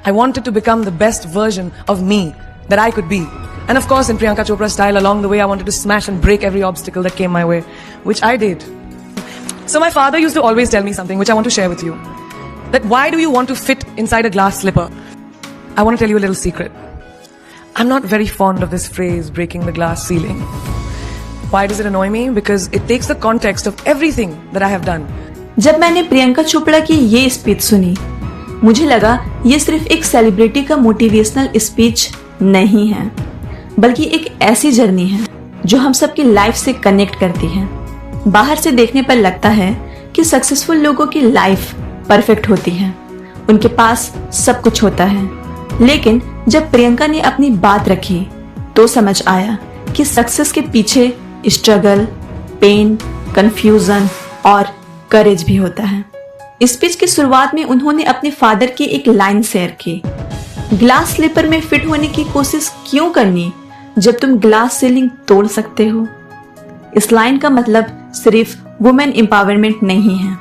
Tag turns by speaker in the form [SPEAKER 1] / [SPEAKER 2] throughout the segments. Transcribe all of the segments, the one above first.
[SPEAKER 1] I wanted to become the best version of me that I could be. And of course, in Priyanka Chopra style, along the way, I wanted to smash and break every obstacle that came my way, which I did. So my father used to always tell me something, which I want to share with you. That why do you want to fit inside a glass slipper? I want to tell you a little secret. I'm not very fond of this phrase, breaking the glass ceiling. Why does it annoy me? Because it takes the context of everything that I have done.
[SPEAKER 2] जब मैंने प्रियंका चोपड़ा की ये speech सुनी, मुझे लगा ये सिर्फ एक सेलिब्रिटी का मोटिवेशनल स्पीच नहीं है, बल्कि एक ऐसी जर्नी है जो हम सबकी लाइफ से कनेक्ट करती है। बाहर से देखने पर लगता है कि सक्सेसफुल लोगों की लाइफ परफेक्ट होती है, उनके पास सब कुछ होता है, लेकिन जब प्रियंका ने अपनी बात रखी तो समझ आया कि सक्सेस के पीछे स्ट्रगल, पेन, कंफ्यूजन और करेज भी होता है। स्पीच की शुरुआत में उन्होंने अपने फादर की एक लाइन शेयर की, ग्लास स्लीपर में फिट होने की कोशिश क्यों करनी जब तुम ग्लास सीलिंग तोड़ सकते हो। इस लाइन का मतलब सिर्फ वुमेन एम्पावरमेंट नहीं है,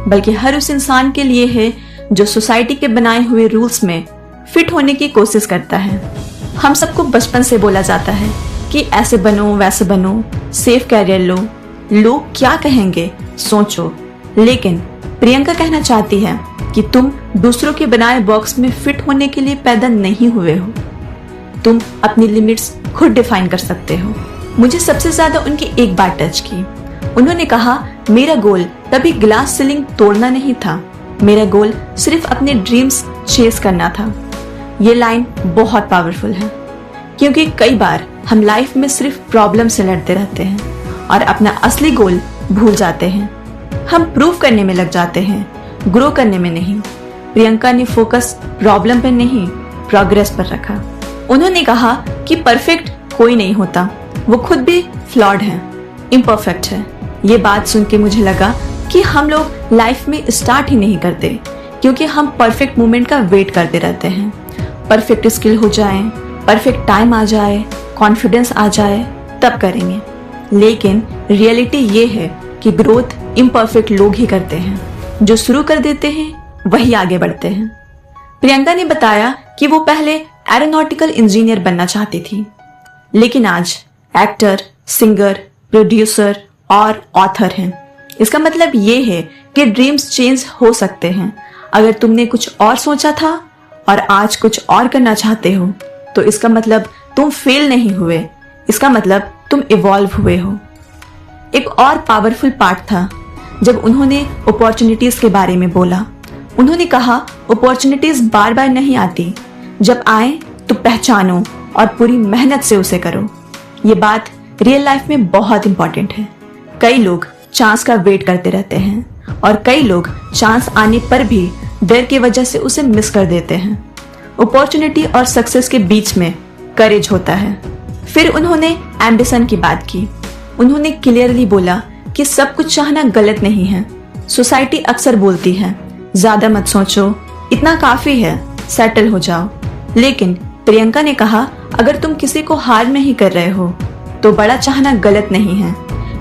[SPEAKER 2] बल्कि हर उस इंसान के लिए है जो सोसाइटी के बनाए हुए रूल्स में फिट होने की कोशिश करता है। हम सबको बचपन से बोला जाता है कि ऐसे बनो, वैसे बनो, सेफ कैरियर लो, लोग क्या कहेंगे सोचो, लेकिन प्रियंका कहना चाहती है कि तुम दूसरों के बनाए बॉक्स में फिट होने के लिए पैदा नहीं हुए हो, तुम अपनी लिमिट्स खुद डिफाइन कर सकते हो। मुझे सबसे ज्यादा उनकी एक बात टच की। उन्होंने कहा, मेरा गोल कभी ग्लास सीलिंग तोड़ना नहीं था, मेरा गोल सिर्फ अपने ड्रीम्स चेस करना था। ये लाइन बहुत पावरफुल है, क्योंकि कई बार हम लाइफ में सिर्फ प्रॉब्लम से लड़ते रहते हैं और अपना असली गोल भूल जाते हैं। हम प्रूव करने में लग जाते हैं, ग्रो करने में नहीं। प्रियंका ने फोकस प्रॉब्लम पर नहीं, प्रोग्रेस पर रखा। उन्होंने कहा कि परफेक्ट कोई नहीं होता, वो खुद भी फ्लॉड है, इम्परफेक्ट है। ये बात सुन के मुझे लगा कि हम लोग लाइफ में स्टार्ट ही नहीं करते, क्योंकि हम परफेक्ट मोमेंट का वेट करते रहते हैं। परफेक्ट स्किल हो जाए, परफेक्ट टाइम आ जाए, कॉन्फिडेंस आ जाए, तब करेंगे। लेकिन रियलिटी ये है कि ग्रोथ इम्परफेक्ट लोग ही करते हैं, जो शुरू कर देते हैं वही आगे बढ़ते हैं। प्रियंका ने बताया कि वो पहले एरोनॉटिकल इंजीनियर बनना चाहती थी, लेकिन आज एक्टर, सिंगर, प्रोड्यूसर और ऑथर हैं। इसका मतलब ये है कि ड्रीम्स चेंज हो सकते हैं। अगर तुमने कुछ और सोचा था और आज कुछ और करना चाहते हो, तो इसका मतलब तुम फेल नहीं हुए, इसका मतलब तुम इवॉल्व हुए हो। एक और पावरफुल पार्ट था जब उन्होंने अपॉर्चुनिटीज के बारे में बोला। उन्होंने कहा, अपॉर्चुनिटीज बार बार नहीं आती, जब आए तो पहचानो और पूरी मेहनत से उसे करो। ये बात रियल लाइफ में बहुत इंपॉर्टेंट है। कई लोग चांस का वेट करते रहते हैं और कई लोग चांस आने पर भी डर की वजह से उसे मिस कर देते हैं। अपॉर्चुनिटी और सक्सेस के बीच में करेज होता है। फिर उन्होंने एम्बिशन की बात की। उन्होंने क्लियरली बोला कि सब कुछ चाहना गलत नहीं है। सोसाइटी अक्सर बोलती है, ज्यादा मत सोचो, इतना काफी है, सेटल हो जाओ। लेकिन प्रियंका ने कहा, अगर तुम किसी को हार नहीं कर रहे हो तो बड़ा चाहना गलत नहीं है।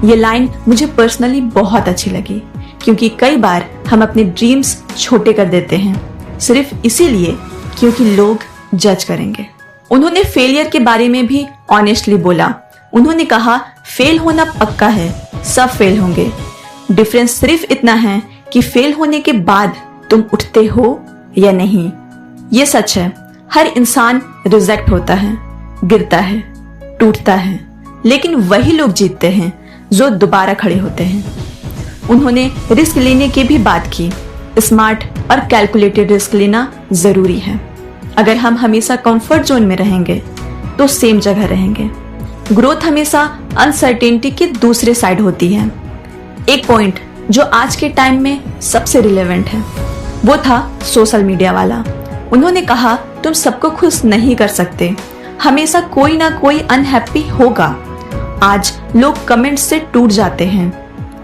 [SPEAKER 2] ये लाइन मुझे पर्सनली बहुत अच्छी लगी, क्योंकि कई बार हम अपने ड्रीम्स छोटे कर देते हैं सिर्फ इसीलिए क्योंकि लोग जज करेंगे। उन्होंने फेलियर के बारे में भी ऑनेस्टली बोला। उन्होंने कहा, फेल होना पक्का है, सब फेल होंगे, डिफरेंस सिर्फ इतना है कि फेल होने के बाद तुम उठते हो या नहीं। ये सच है, हर इंसान रिजेक्ट होता है, गिरता है, टूटता है, लेकिन वही लोग जीतते हैं जो दोबारा खड़े होते हैं। उन्होंने रिस्क लेने की भी बात की। स्मार्ट और कैलकुलेटेड रिस्क लेना जरूरी है। अगर हम हमेशा कंफर्ट जोन में रहेंगे तो सेम जगह रहेंगे। ग्रोथ हमेशा अनसर्टेनिटी की दूसरे साइड होती है। एक पॉइंट जो आज के टाइम में सबसे रिलेवेंट है वो था सोशल मीडिया वाला। उन्होंने कहा, तुम सबको खुश नहीं कर सकते, हमेशा कोई ना कोई अनहैप्पी होगा। आज लोग कमेंट्स से टूट जाते हैं,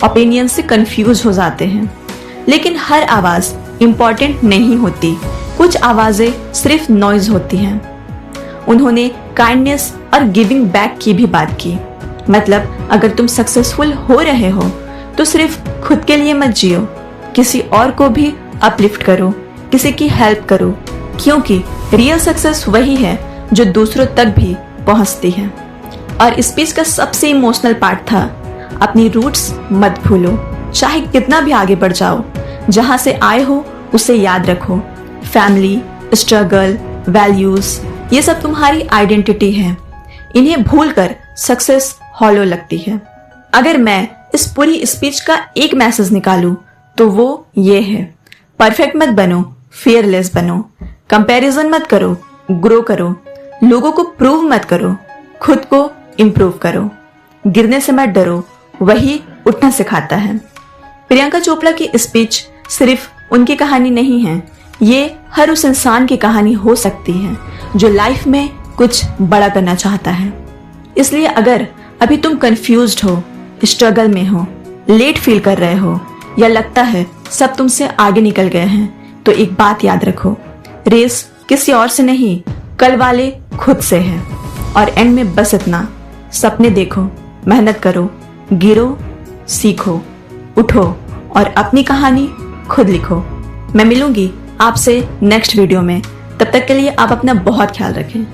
[SPEAKER 2] ओपिनियन से कंफ्यूज हो जाते हैं, लेकिन हर आवाज इंपॉर्टेंट नहीं होती। कुछ आवाजें सिर्फ नॉइज होती हैं। उन्होंने काइंडनेस और गिविंग बैक की भी बात की। मतलब अगर तुम सक्सेसफुल हो रहे हो तो सिर्फ खुद के लिए मत जियो, किसी और को भी अपलिफ्ट करो, किसी की हेल्प करो, क्योंकि रियल सक्सेस वही है जो दूसरों तक भी पहुंचती है। और स्पीच का सबसे इमोशनल पार्ट था, अपनी रूट्स मत भूलो, चाहे कितना भी आगे बढ़ जाओ, जहां से आए हो उसे याद रखो। फैमिली, स्ट्रगल, वैल्यूज, ये सब तुम्हारी आइडेंटिटी है। इन्हें भूलकर सक्सेस हॉलो लगती है। अगर मैं इस पूरी स्पीच का एक मैसेज निकालूं तो वो ये है, परफेक्ट मत बनो, फियरलेस बनो, कंपैरिजन मत करो, ग्रो करो, लोगों को प्रूव मत करो, खुद को इम्प्रूव करो, गिरने से मत डरो, वही उठना सिखाता है। प्रियंका चोपड़ा की स्पीच सिर्फ उनकी कहानी नहीं है, ये हर उस इंसान की कहानी हो सकती है जो लाइफ में कुछ बड़ा करना चाहता है। इसलिए अगर अभी तुम कंफ्यूज्ड हो, स्ट्रगल में हो, लेट फील कर रहे हो या लगता है सब तुमसे आगे निकल गए हैं, तो एक बात याद रखो, रेस किसी और से नहीं, कल वाले खुद से है। और एंड में बस इतना, सपने देखो, मेहनत करो, गिरो, सीखो, उठो और अपनी कहानी खुद लिखो। मैं मिलूंगी आपसे नेक्स्ट वीडियो में, तब तक के लिए आप अपना बहुत ख्याल रखें।